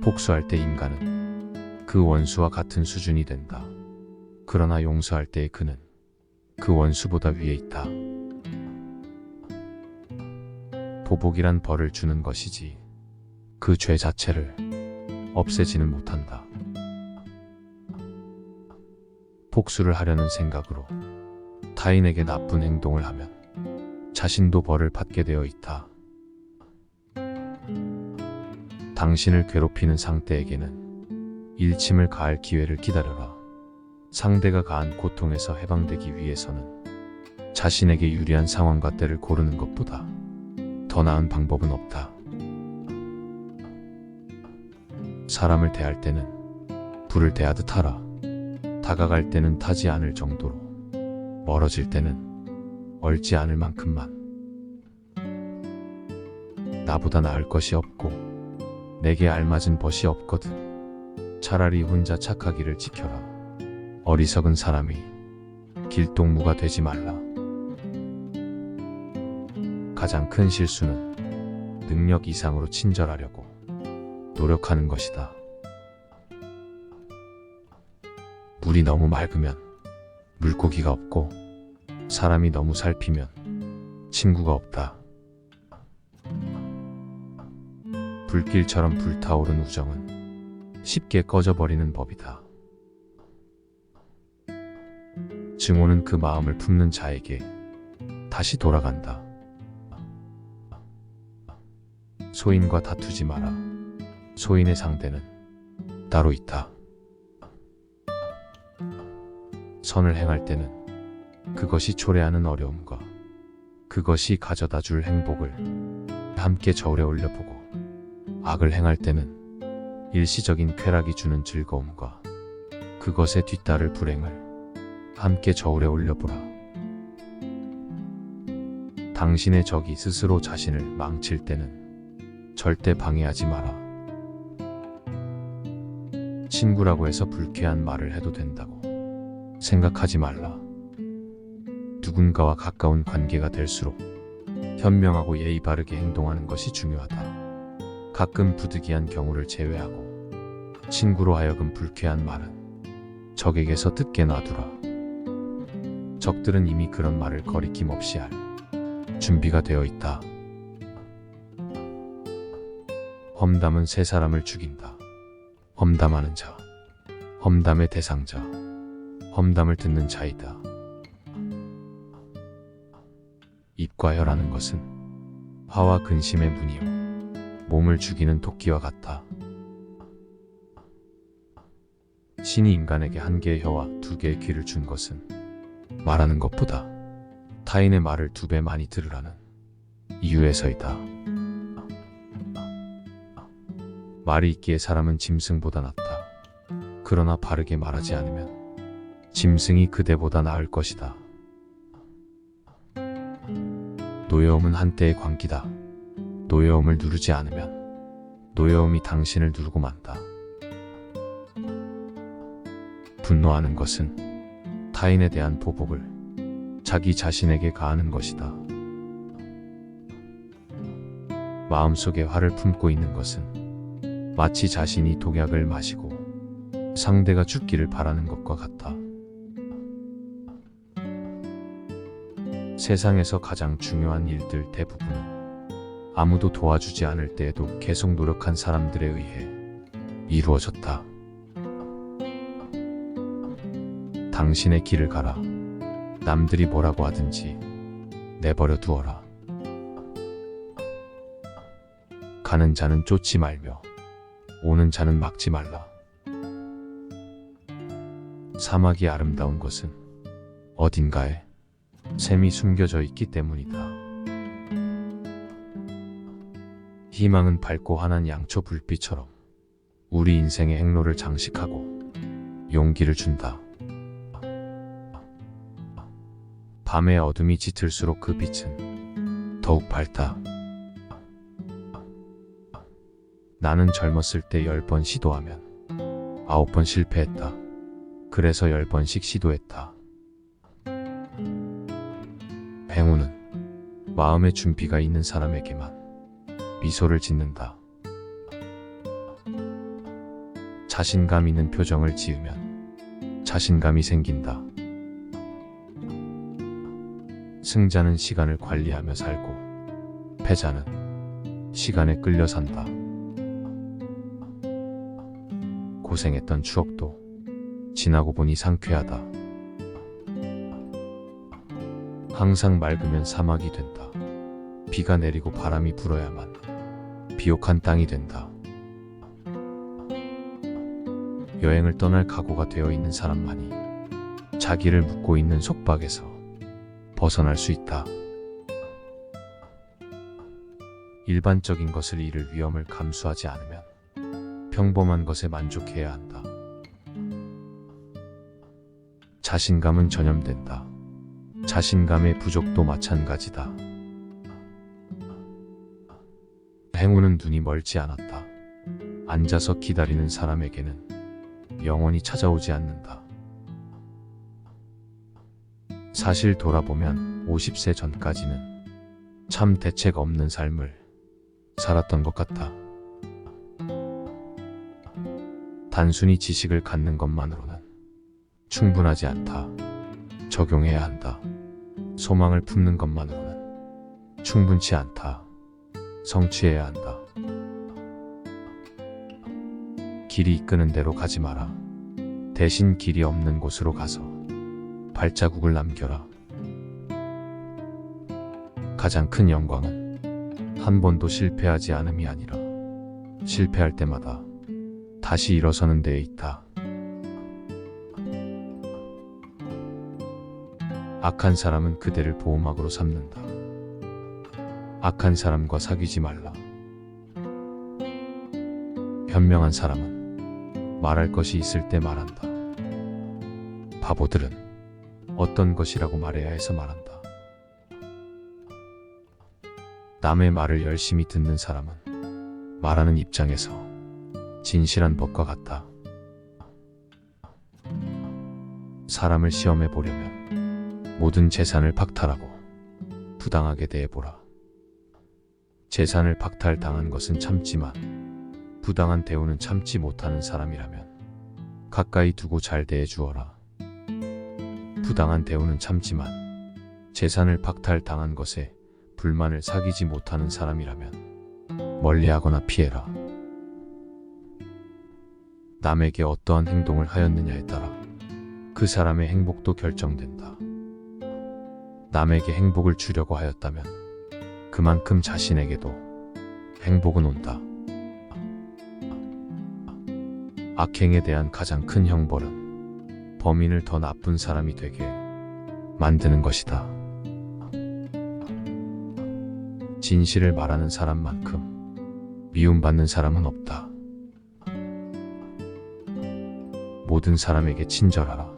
복수할 때 인간은 그 원수와 같은 수준이 된다. 그러나 용서할 때의 그는 그 원수보다 위에 있다. 보복이란 벌을 주는 것이지 그 죄 자체를 없애지는 못한다. 복수를 하려는 생각으로 타인에게 나쁜 행동을 하면 자신도 벌을 받게 되어 있다. 당신을 괴롭히는 상대에게는 일침을 가할 기회를 기다려라. 상대가 가한 고통에서 해방되기 위해서는 자신에게 유리한 상황과 때를 고르는 것보다 더 나은 방법은 없다. 사람을 대할 때는 불을 대하듯 하라. 다가갈 때는 타지 않을 정도로, 멀어질 때는 얼지 않을 만큼만. 나보다 나을 것이 없고 내게 알맞은 벗이 없거든. 차라리 혼자 착하기를 지켜라. 어리석은 사람이 길동무가 되지 말라. 가장 큰 실수는 능력 이상으로 친절하려고 노력하는 것이다. 물이 너무 맑으면 물고기가 없고, 사람이 너무 살피면 친구가 없다. 불길처럼 불타오른 우정은 쉽게 꺼져버리는 법이다. 증오는 그 마음을 품는 자에게 다시 돌아간다. 소인과 다투지 마라. 소인의 상대는 따로 있다. 선을 행할 때는 그것이 초래하는 어려움과 그것이 가져다 줄 행복을 함께 저울에 올려보고, 악을 행할 때는 일시적인 쾌락이 주는 즐거움과 그것에 뒤따를 불행을 함께 저울에 올려보라. 당신의 적이 스스로 자신을 망칠 때는 절대 방해하지 마라. 친구라고 해서 불쾌한 말을 해도 된다고 생각하지 말라. 누군가와 가까운 관계가 될수록 현명하고 예의 바르게 행동하는 것이 중요하다. 가끔 부득이한 경우를 제외하고 친구로 하여금 불쾌한 말은 적에게서 듣게 놔두라. 적들은 이미 그런 말을 거리낌 없이 할 준비가 되어 있다. 험담은 세 사람을 죽인다. 험담하는 자, 험담의 대상자, 험담을 듣는 자이다. 입과 혀라는 것은 화와 근심의 문이요 몸을 죽이는 도끼와 같다. 신이 인간에게 한 개의 혀와 두 개의 귀를 준 것은 말하는 것보다 타인의 말을 2배 많이 들으라는 이유에서이다. 말이 있기에 사람은 짐승보다 낫다. 그러나 바르게 말하지 않으면 짐승이 그대보다 나을 것이다. 노여움은 한때의 광기다. 노여움을 누르지 않으면 노여움이 당신을 누르고 만다. 분노하는 것은 타인에 대한 보복을 자기 자신에게 가하는 것이다. 마음속에 화를 품고 있는 것은 마치 자신이 독약을 마시고 상대가 죽기를 바라는 것과 같다. 세상에서 가장 중요한 일들 대부분은 아무도 도와주지 않을 때에도 계속 노력한 사람들에 의해 이루어졌다. 당신의 길을 가라. 남들이 뭐라고 하든지 내버려 두어라. 가는 자는 쫓지 말며 오는 자는 막지 말라. 사막이 아름다운 것은 어딘가에 샘이 숨겨져 있기 때문이다. 희망은 밝고 환한 양초 불빛처럼 우리 인생의 행로를 장식하고 용기를 준다. 밤의 어둠이 짙을수록 그 빛은 더욱 밝다. 나는 젊었을 때 10번 시도하면 9번 실패했다. 그래서 10번씩 시도했다. 행운은 마음의 준비가 있는 사람에게만 미소를 짓는다. 자신감 있는 표정을 지으면 자신감이 생긴다. 승자는 시간을 관리하며 살고 패자는 시간에 끌려 산다. 고생했던 추억도 지나고 보니 상쾌하다. 항상 맑으면 사막이 된다. 비가 내리고 바람이 불어야만 비옥한 땅이 된다. 여행을 떠날 각오가 되어 있는 사람만이 자기를 묶고 있는 속박에서 벗어날 수 있다. 일반적인 것을 잃을 위험을 감수하지 않으면 평범한 것에 만족해야 한다. 자신감은 전염된다. 자신감의 부족도 마찬가지다. 행운은 눈이 멀지 않았다. 앉아서 기다리는 사람에게는 영원히 찾아오지 않는다. 사실 돌아보면 50세 전까지는 참 대책 없는 삶을 살았던 것 같다. 단순히 지식을 갖는 것만으로는 충분하지 않다. 적용해야 한다. 소망을 품는 것만으로는 충분치 않다. 성취해야 한다. 길이 이끄는 대로 가지 마라. 대신 길이 없는 곳으로 가서 발자국을 남겨라. 가장 큰 영광은 한 번도 실패하지 않음이 아니라 실패할 때마다 다시 일어서는 데에 있다. 악한 사람은 그대를 보호막으로 삼는다. 악한 사람과 사귀지 말라. 현명한 사람은 말할 것이 있을 때 말한다. 바보들은 어떤 것이라고 말해야 해서 말한다. 남의 말을 열심히 듣는 사람은 말하는 입장에서 진실한 법과 같다. 사람을 시험해 보려면 모든 재산을 박탈하고 부당하게 대해보라. 재산을 박탈당한 것은 참지만 부당한 대우는 참지 못하는 사람이라면 가까이 두고 잘 대해주어라. 부당한 대우는 참지만 재산을 박탈당한 것에 불만을 사귀지 못하는 사람이라면 멀리하거나 피해라. 남에게 어떠한 행동을 하였느냐에 따라 그 사람의 행복도 결정된다. 남에게 행복을 주려고 하였다면 그만큼 자신에게도 행복은 온다. 악행에 대한 가장 큰 형벌은 범인을 더 나쁜 사람이 되게 만드는 것이다. 진실을 말하는 사람만큼 미움받는 사람은 없다. 모든 사람에게 친절하라.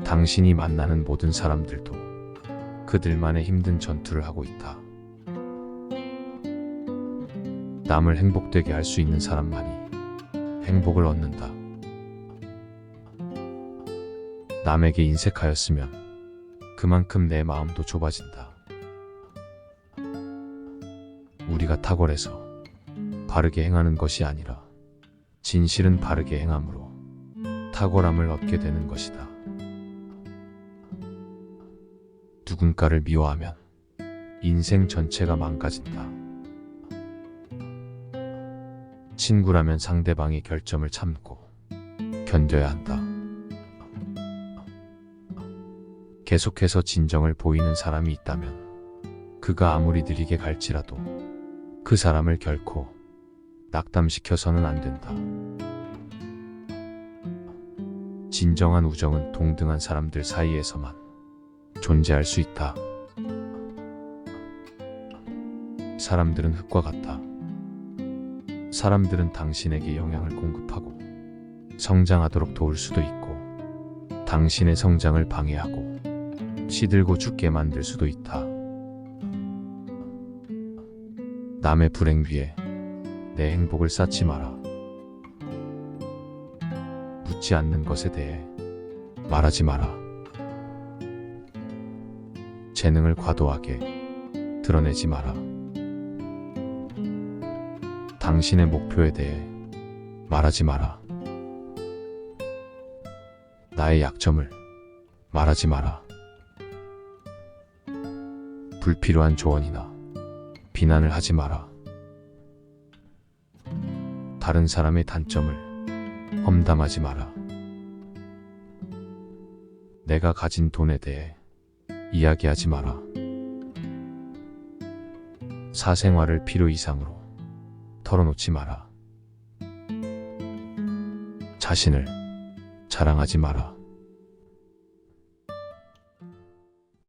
당신이 만나는 모든 사람들도 그들만의 힘든 전투를 하고 있다. 남을 행복되게 할 수 있는 사람만이 행복을 얻는다. 남에게 인색하였으면 그만큼 내 마음도 좁아진다. 우리가 탁월해서 바르게 행하는 것이 아니라 진실은 바르게 행함으로 탁월함을 얻게 되는 것이다. 누군가를 미워하면 인생 전체가 망가진다. 친구라면 상대방의 결점을 참고 견뎌야 한다. 계속해서 진정을 보이는 사람이 있다면 그가 아무리 느리게 갈지라도 그 사람을 결코 낙담시켜서는 안 된다. 진정한 우정은 동등한 사람들 사이에서만 존재할 수 있다. 사람들은 흙과 같다. 사람들은 당신에게 영향을 공급하고 성장하도록 도울 수도 있고 당신의 성장을 방해하고 시들고 죽게 만들 수도 있다. 남의 불행 위에 내 행복을 쌓지 마라. 묻지 않는 것에 대해 말하지 마라. 재능을 과도하게 드러내지 마라. 당신의 목표에 대해 말하지 마라. 나의 약점을 말하지 마라. 불필요한 조언이나 비난을 하지 마라. 다른 사람의 단점을 험담하지 마라. 내가 가진 돈에 대해 이야기하지 마라. 사생활을 필요 이상으로 털어놓지 마라. 자신을 자랑하지 마라.